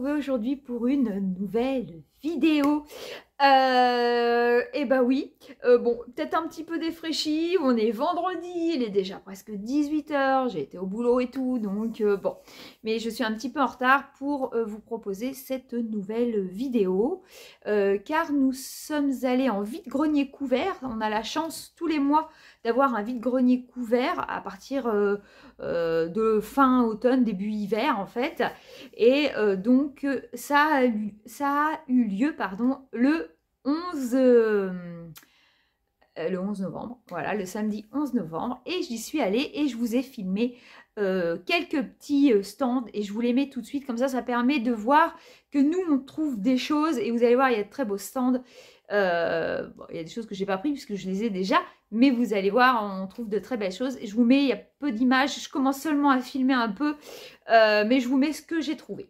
retrouver aujourd'hui pour une nouvelle vidéo. Et bah oui, bon, peut-être un petit peu défraîchi, on est vendredi, il est déjà presque 18 h, j'ai été au boulot et tout, donc bon. Mais je suis un petit peu en retard pour vous proposer cette nouvelle vidéo, car nous sommes allés en vide-grenier couvert. On a la chance tous les mois d'avoir un vide-grenier couvert à partir de fin automne, début hiver en fait. Et donc ça a eu lieu le 11 novembre, voilà, le samedi 11 novembre, et j'y suis allée et je vous ai filmé quelques petits stands et je vous les mets tout de suite, comme ça permet de voir que nous on trouve des choses, et vous allez voir, il y a de très beaux stands. Bon, il y a des choses que j'ai pas pris puisque je les ai déjà, mais vous allez voir, on trouve de très belles choses. Et je vous mets, il y a peu d'images, je commence seulement à filmer un peu, mais je vous mets ce que j'ai trouvé.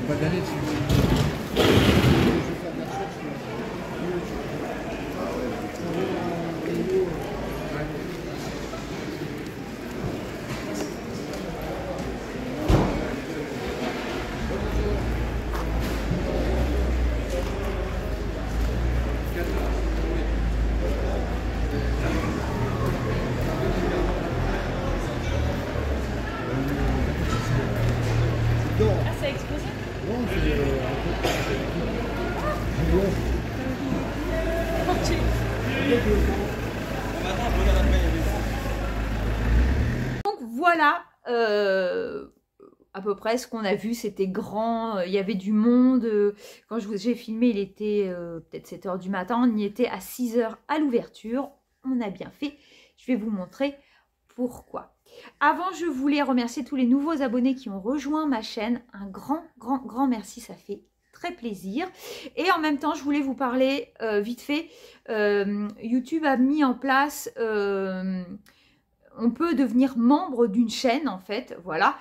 Pas d'aller dessus. Ah, ça a explosé? Non, c'est Donc voilà, à peu près ce qu'on a vu, c'était grand, il y avait du monde. Quand j'ai filmé, il était peut-être 7 h du matin, on y était à 6 h à l'ouverture, on a bien fait. Je vais vous montrer pourquoi. Avant, je voulais remercier tous les nouveaux abonnés qui ont rejoint ma chaîne. Un grand merci, ça fait très plaisir. Et en même temps, je voulais vous parler vite fait. YouTube a mis en place, on peut devenir membre d'une chaîne en fait, voilà.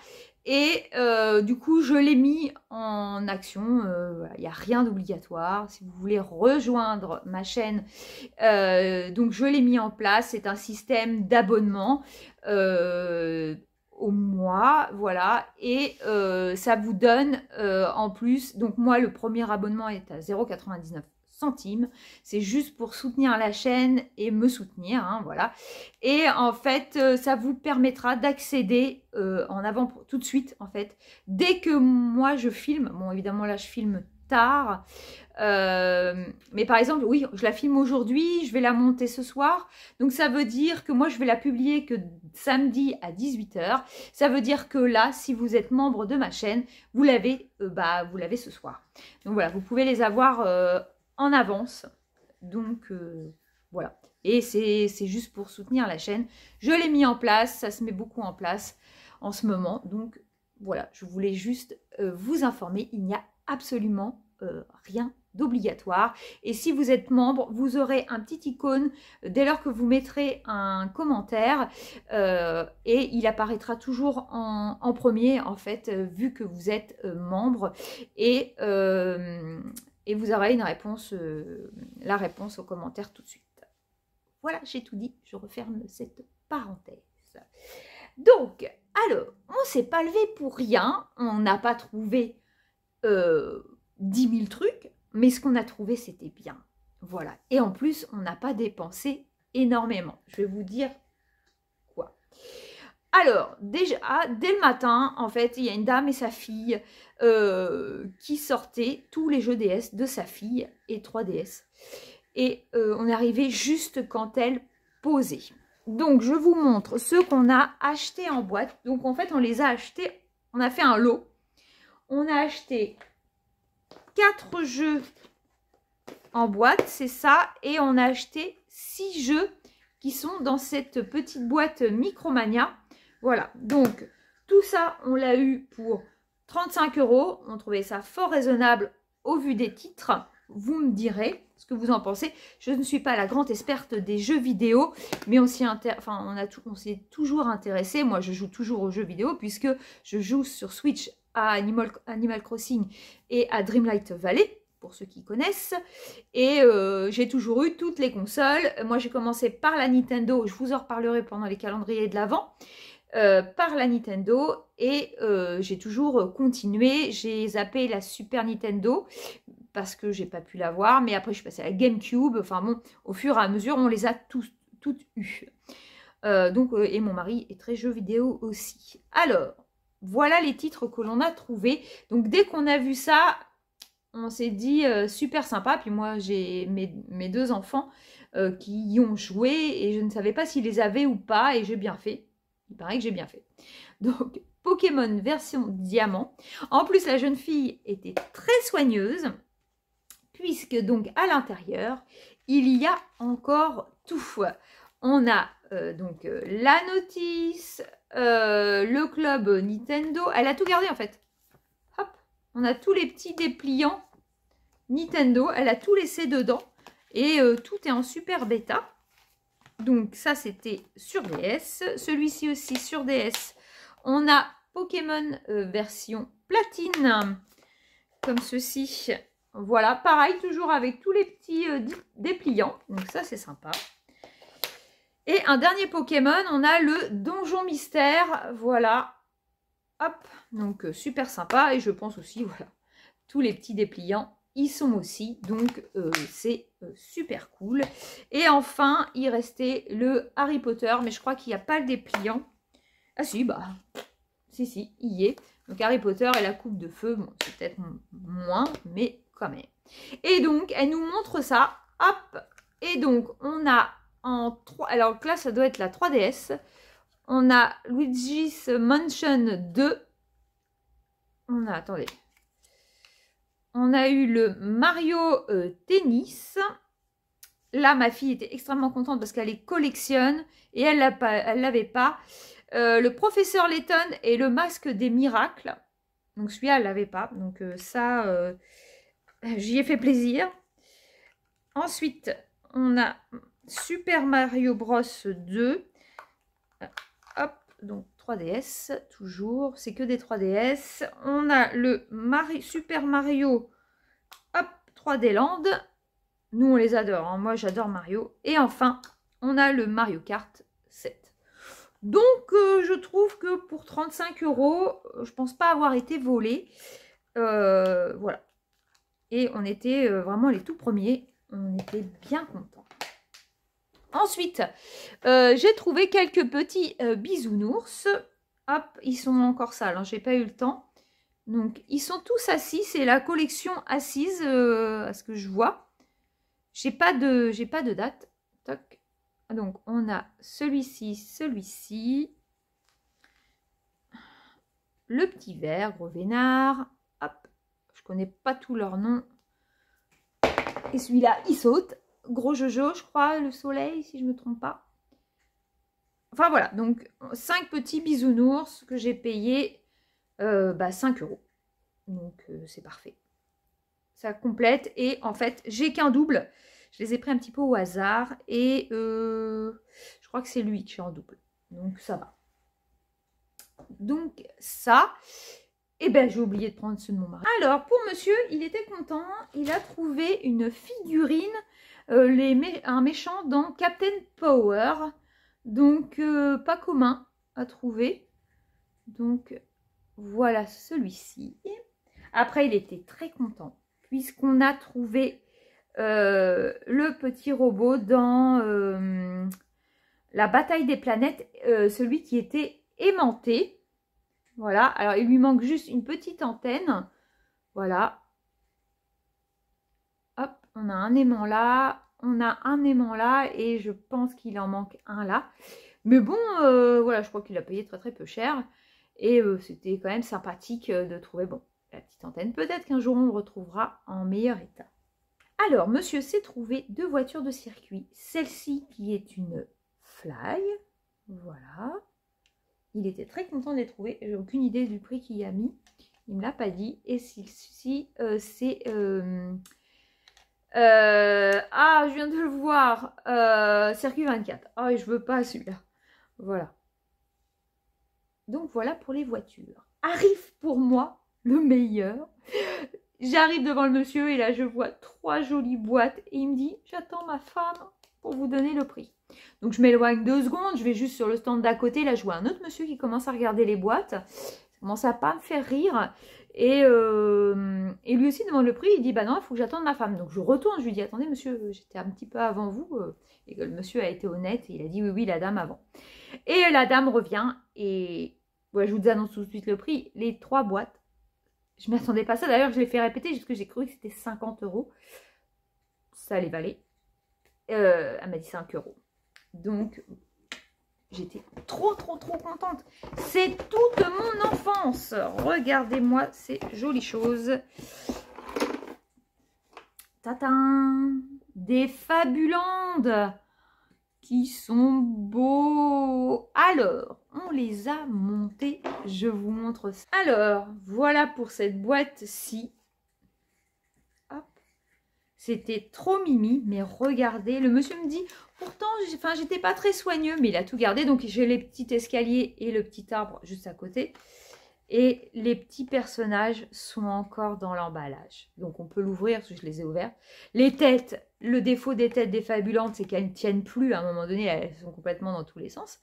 Et du coup, je l'ai mis en action. Voilà, il n'y a rien d'obligatoire. Si vous voulez rejoindre ma chaîne, donc je l'ai mis en place. C'est un système d'abonnement au mois, voilà. Et ça vous donne en plus, donc moi, le premier abonnement est à 0,99 centimes. C'est juste pour soutenir la chaîne et me soutenir, hein, voilà. Et en fait, ça vous permettra d'accéder en avant tout de suite, en fait. Dès que moi je filme, bon évidemment là je filme tard, mais par exemple, oui, je la filme aujourd'hui, je vais la monter ce soir, donc ça veut dire que moi je vais la publier que samedi à 18 h. Ça veut dire que là, si vous êtes membre de ma chaîne, vous l'avez ce soir. Donc voilà, vous pouvez les avoir en avance. Donc voilà. Et c'est juste pour soutenir la chaîne. Je l'ai mis en place, ça se met beaucoup en place en ce moment. Donc voilà, je voulais juste vous informer, il n'y a absolument rien d'obligatoire. Et si vous êtes membre, vous aurez un petit icône dès lors que vous mettrez un commentaire et il apparaîtra toujours en premier, en fait, vu que vous êtes membre. Et vous aurez une réponse, la réponse au commentaire tout de suite. Voilà, j'ai tout dit, je referme cette parenthèse. Donc, alors, on ne s'est pas levé pour rien, on n'a pas trouvé 10 000 trucs, mais ce qu'on a trouvé, c'était bien. Voilà, et en plus, on n'a pas dépensé énormément. Je vais vous dire quoi. Alors, déjà, dès le matin, en fait, il y a une dame et sa fille qui sortaient tous les jeux DS de sa fille et 3DS. Et on est arrivé juste quand elle posait. Donc, je vous montre ceux qu'on a achetés en boîte. Donc, en fait, on les a achetés, on a fait un lot. On a acheté 4 jeux en boîte, c'est ça. Et on a acheté 6 jeux qui sont dans cette petite boîte Micromania. Voilà, donc tout ça, on l'a eu pour 35 €. On trouvait ça fort raisonnable au vu des titres. Vous me direz ce que vous en pensez. Je ne suis pas la grande experte des jeux vidéo, mais on s'est toujours intéressé. Moi, je joue toujours aux jeux vidéo puisque je joue sur Switch à Animal Crossing et à Dreamlight Valley, pour ceux qui connaissent. Et j'ai toujours eu toutes les consoles. Moi, j'ai commencé par la Nintendo. Je vous en reparlerai pendant les calendriers de l'Avent. Par la Nintendo et j'ai toujours continué. J'ai zappé la Super Nintendo parce que j'ai pas pu l'avoir, mais après je suis passée à la GameCube. Enfin bon, au fur et à mesure, on les a toutes eues. Et mon mari est très jeu vidéo aussi. Alors, voilà les titres que l'on a trouvés. Donc dès qu'on a vu ça, on s'est dit super sympa. Puis moi, j'ai mes 2 enfants qui y ont joué et je ne savais pas s'ils les avaient ou pas et j'ai bien fait. Il paraît que j'ai bien fait. Donc, Pokémon version diamant. En plus, la jeune fille était très soigneuse, puisque donc à l'intérieur, il y a encore tout. On a la notice, le club Nintendo. Elle a tout gardé en fait. Hop, on a tous les petits dépliants Nintendo. Elle a tout laissé dedans. Et tout est en super bêta. Donc ça, c'était sur DS. Celui-ci aussi sur DS. On a Pokémon version platine, comme ceci. Voilà, pareil, toujours avec tous les petits dépliants. Donc ça, c'est sympa. Et un dernier Pokémon, on a le Donjon Mystère. Voilà. Hop, donc super sympa. Et je pense aussi, voilà, tous les petits dépliants. Ils sont aussi, donc c'est super cool. Et enfin, il restait le Harry Potter, mais je crois qu'il n'y a pas le dépliant. Ah si, bah, si, il y est. Donc Harry Potter et la coupe de feu, bon, c'est peut-être moins, mais quand même. Et donc, elle nous montre ça, hop. Et donc, on a en 3, alors là, ça doit être la 3DS. On a Luigi's Mansion 2. On a, attendez. On a eu le Mario Tennis. Là, ma fille était extrêmement contente parce qu'elle les collectionne et elle l'avait pas. Le professeur Layton et le masque des miracles. Donc celui-là, elle l'avait pas. Donc ça, j'y ai fait plaisir. Ensuite, on a Super Mario Bros 2. Hop, donc 3DS, toujours. C'est que des 3DS. On a le Super Mario, hop, 3D Land. Nous, on les adore. Hein. Moi, j'adore Mario. Et enfin, on a le Mario Kart 7. Donc, je trouve que pour 35 €, je pense pas avoir été volée. Voilà. Et on était vraiment les tout premiers. On était bien contents. Ensuite, j'ai trouvé quelques petits bisounours. Hop, ils sont encore sales, hein, j'ai pas eu le temps. Donc, ils sont tous assis. C'est la collection assise, à ce que je vois. J'ai pas de date. Toc. Donc, on a celui-ci, celui-ci. Le petit vert, gros vénard. Hop, je connais pas tous leurs noms. Et celui-là, il saute. Gros Jojo, je crois, le soleil, si je ne me trompe pas. Enfin, voilà. Donc, 5 petits bisounours que j'ai payés 5 €. Donc c'est parfait. Ça complète et en fait j'ai qu'un double. Je les ai pris un petit peu au hasard et je crois que c'est lui que j'ai en double. Donc ça va. Donc ça, et ben j'ai oublié de prendre ceux de mon mari. Alors pour monsieur, il était content. Il a trouvé une figurine, un méchant dans Captain Power. Donc pas commun à trouver. Donc voilà celui-ci. Après il était très content puisqu'on a trouvé le petit robot dans la bataille des planètes, celui qui était aimanté. Voilà, alors il lui manque juste une petite antenne. Voilà. Hop, on a un aimant là, on a un aimant là et je pense qu'il en manque un là. Mais bon, voilà, je crois qu'il a payé très très peu cher. Et c'était quand même sympathique de trouver, bon, la petite antenne. Peut-être qu'un jour on le retrouvera en meilleur état. Alors, monsieur s'est trouvé 2 voitures de circuit. Celle-ci qui est une Fly. Voilà. Il était très content de les trouver. J'ai aucune idée du prix qu'il y a mis. Il ne me l'a pas dit. Et celle-ci, c'est... je viens de le voir. Circuit 24. Ah, je veux pas celui-là. Voilà. Donc, voilà pour les voitures. Arrive pour moi le meilleur. J'arrive devant le monsieur et là, je vois 3 jolies boîtes. Et il me dit, j'attends ma femme pour vous donner le prix. Donc, je m'éloigne 2 secondes. Je vais juste sur le stand d'à côté. Là, je vois un autre monsieur qui commence à regarder les boîtes. Ça commence à pas me faire rire. Et lui aussi demande le prix. Il dit, bah non, il faut que j'attende ma femme. Donc, je retourne. Je lui dis, attendez, monsieur, j'étais un petit peu avant vous. Et que le monsieur a été honnête. Et il a dit, oui, oui, la dame avant. Et la dame revient. Et ouais, je vous annonce tout de suite le prix. Les 3 boîtes. Je ne m'attendais pas à ça. D'ailleurs, je l'ai fait répéter parce que j'ai cru que c'était 50 €. Ça les valait. Elle m'a dit 5 €. Donc, j'étais trop contente. C'est toute mon enfance. Regardez-moi ces jolies choses. Tatin! Des Fabulandes qui sont beaux. Alors, on les a montés. Je vous montre ça. Alors, voilà pour cette boîte-ci. Hop. C'était trop mimi, mais regardez. Le monsieur me dit, pourtant, j'étais pas très soigneux, mais il a tout gardé. Donc, j'ai les petits escaliers et le petit arbre juste à côté. Et les petits personnages sont encore dans l'emballage. Donc, on peut l'ouvrir, parce que je les ai ouverts. Les têtes, le défaut des têtes des Fabulantes, c'est qu'elles ne tiennent plus. À un moment donné, elles sont complètement dans tous les sens.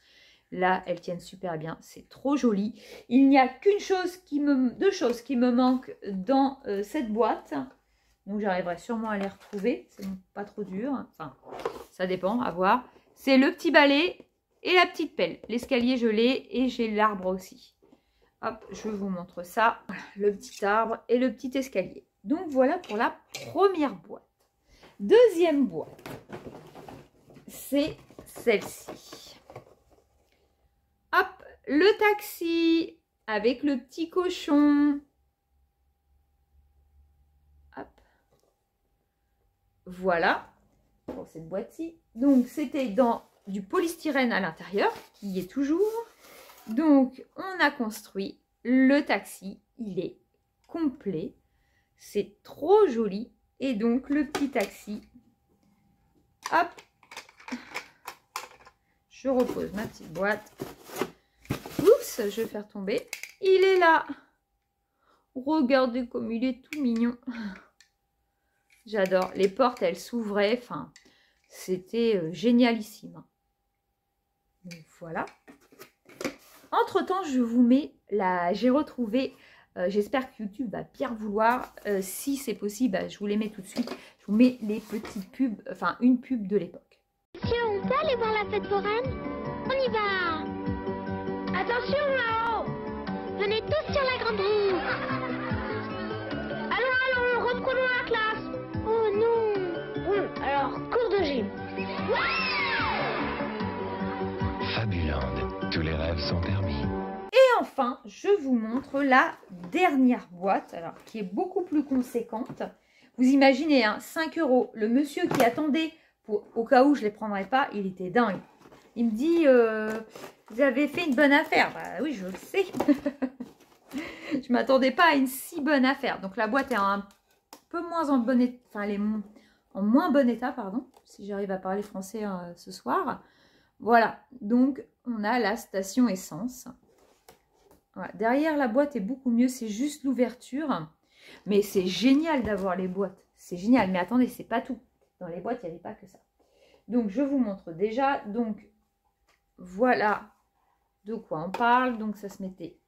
Là, elles tiennent super bien. C'est trop joli. Il n'y a qu'une chose deux choses qui me manquent dans cette boîte. Donc, j'arriverai sûrement à les retrouver. C'est pas trop dur. Enfin, ça dépend, à voir. C'est le petit balai et la petite pelle. L'escalier, je l'ai et j'ai l'arbre aussi. Hop, je vous montre ça. Voilà, le petit arbre et le petit escalier. Donc, voilà pour la première boîte. Deuxième boîte, c'est celle-ci. Hop, le taxi avec le petit cochon. Hop. Voilà pour cette boîte-ci. Donc, c'était dans du polystyrène à l'intérieur, qui y est toujours. Donc, on a construit le taxi. Il est complet. C'est trop joli. Et donc, le petit taxi. Hop. Je repose ma petite boîte. Oups, je vais faire tomber. Il est là. Regardez comme il est tout mignon. J'adore. Les portes, elles s'ouvraient. Enfin, c'était génialissime. Donc, voilà. Entre-temps, je vous mets la... J'ai retrouvé... J'espère que YouTube va bien vouloir. Si c'est possible, je vous les mets tout de suite. Je vous mets les petites pubs, enfin une pub de l'époque. Monsieur, on peut aller voir la fête foraine? On y va. Attention là-haut. Venez tous sur la grande roue. Allons, reprenons la classe. Oh non. Alors, cours de gym. Fabuland, tous les rêves sont permis. Et enfin, je vous montre la dernière boîte, alors qui est beaucoup plus conséquente. Vous imaginez, hein, 5 €. Le monsieur qui attendait, au cas où je ne les prendrais pas, il était dingue. Il me dit, vous avez fait une bonne affaire. Bah oui, je le sais. Je m'attendais pas à une si bonne affaire. Donc la boîte est un peu moins en bon état, enfin elle est en moins bon état, pardon, si j'arrive à parler français ce soir. Voilà, donc on a la station essence. Voilà. Derrière la boîte est beaucoup mieux, c'est juste l'ouverture. Mais c'est génial d'avoir les boîtes, c'est génial. Mais attendez, c'est pas tout. Dans les boîtes, il n'y avait pas que ça. Donc je vous montre déjà. Donc voilà de quoi on parle. Donc ça se mettait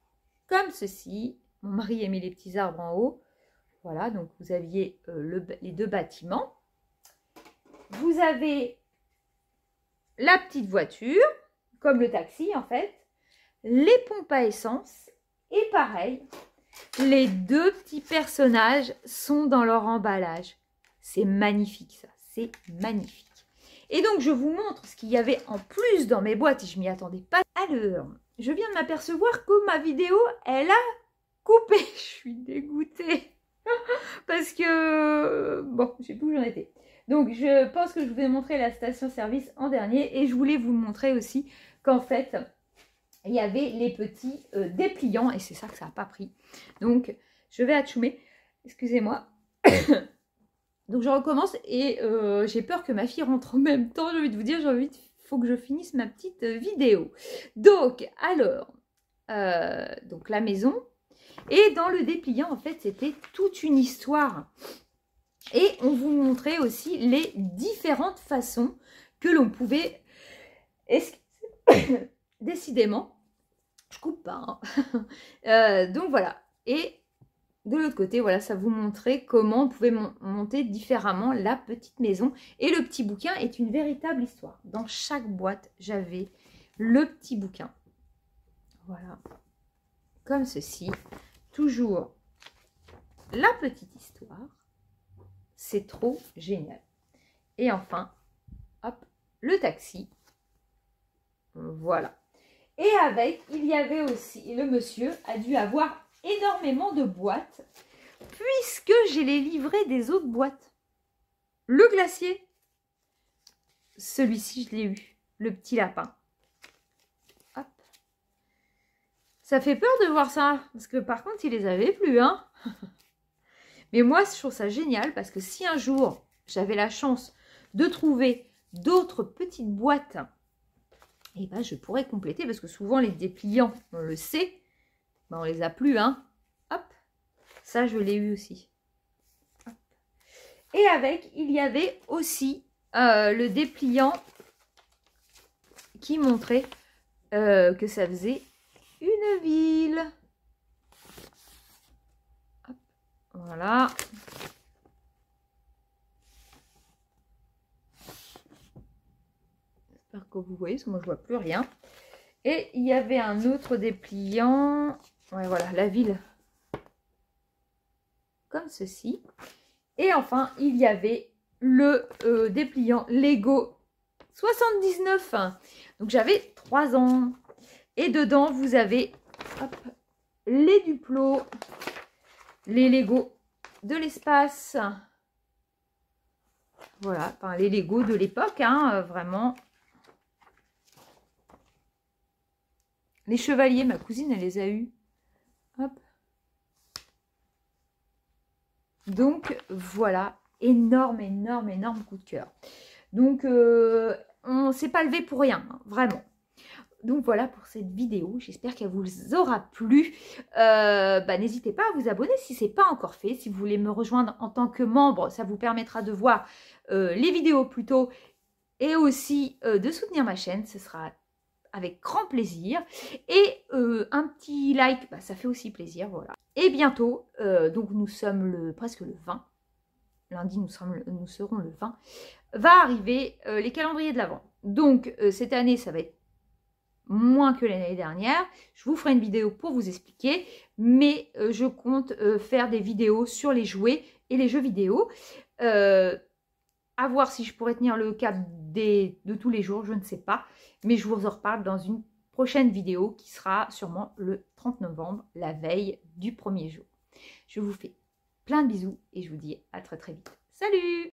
comme ceci. Mon mari a mis les petits arbres en haut. Voilà, donc vous aviez les deux bâtiments. Vous avez la petite voiture, comme le taxi en fait. Les pompes à essence. Et pareil, les deux petits personnages sont dans leur emballage. C'est magnifique ça, c'est magnifique. Et donc je vous montre ce qu'il y avait en plus dans mes boîtes et je m'y attendais pas. Alors, je viens de m'apercevoir que ma vidéo, elle a coupé. Je suis dégoûtée. Parce que, bon, je sais plus où j'en étais. Donc je pense que je vous ai montré la station-service en dernier. Et je voulais vous montrer aussi qu'en fait, il y avait les petits dépliants. Et c'est ça que ça n'a pas pris. Donc, je vais atchoumer. Excusez-moi. Donc je recommence et j'ai peur que ma fille rentre en même temps. J'ai envie de vous dire, il faut que je finisse ma petite vidéo. Donc, alors, donc la maison. Et dans le dépliant, en fait, c'était toute une histoire. Et on vous montrait aussi les différentes façons que l'on pouvait... Décidément, je coupe pas. Hein. Donc voilà. Et... de l'autre côté, voilà, ça vous montrait comment on pouvait monter différemment la petite maison. Et le petit bouquin est une véritable histoire. Dans chaque boîte, j'avais le petit bouquin. Voilà. Comme ceci. Toujours la petite histoire. C'est trop génial. Et enfin, hop, le taxi. Voilà. Et avec, il y avait aussi, le monsieur a dû avoir énormément de boîtes puisque j'ai les livrets des autres boîtes. Le glacier, celui-ci je l'ai eu, le petit lapin. Hop. Ça fait peur de voir ça parce que par contre il les avait plus, hein. Mais moi je trouve ça génial parce que si un jour j'avais la chance de trouver d'autres petites boîtes, et ben je pourrais compléter parce que souvent les dépliants, on le sait, ben on les a plus, hein. Hop, ça je l'ai eu aussi. Hop. Et avec, il y avait aussi le dépliant qui montrait que ça faisait une ville. Hop, voilà. J'espère que vous voyez, parce que moi je vois plus rien. Et il y avait un autre dépliant. Ouais, voilà, la ville. Comme ceci. Et enfin, il y avait le dépliant Lego 79. Donc, j'avais 3 ans. Et dedans, vous avez hop, les Duplo, les Lego de l'espace. Voilà, enfin, les Lego de l'époque, hein, vraiment. Les chevaliers, ma cousine, elle les a eus. Hop. Donc, voilà. Énorme, énorme, énorme coup de cœur. Donc, on ne s'est pas levé pour rien, hein, vraiment. Donc, voilà pour cette vidéo. J'espère qu'elle vous aura plu. N'hésitez pas à vous abonner si ce n'est pas encore fait. Si vous voulez me rejoindre en tant que membre, ça vous permettra de voir les vidéos plus tôt et aussi de soutenir ma chaîne. Ce sera avec grand plaisir. Et un petit like, ça fait aussi plaisir, voilà. Et bientôt, donc nous sommes presque le 20. Lundi, nous serons le 20. Va arriver les calendriers de l'Avent. Donc, cette année, ça va être moins que l'année dernière. Je vous ferai une vidéo pour vous expliquer. Mais je compte faire des vidéos sur les jouets et les jeux vidéo. À voir si je pourrais tenir le cap de tous les jours, je ne sais pas. Mais je vous en reparle dans une prochaine vidéo qui sera sûrement le 30 novembre, la veille du premier jour. Je vous fais plein de bisous et je vous dis à très très vite. Salut!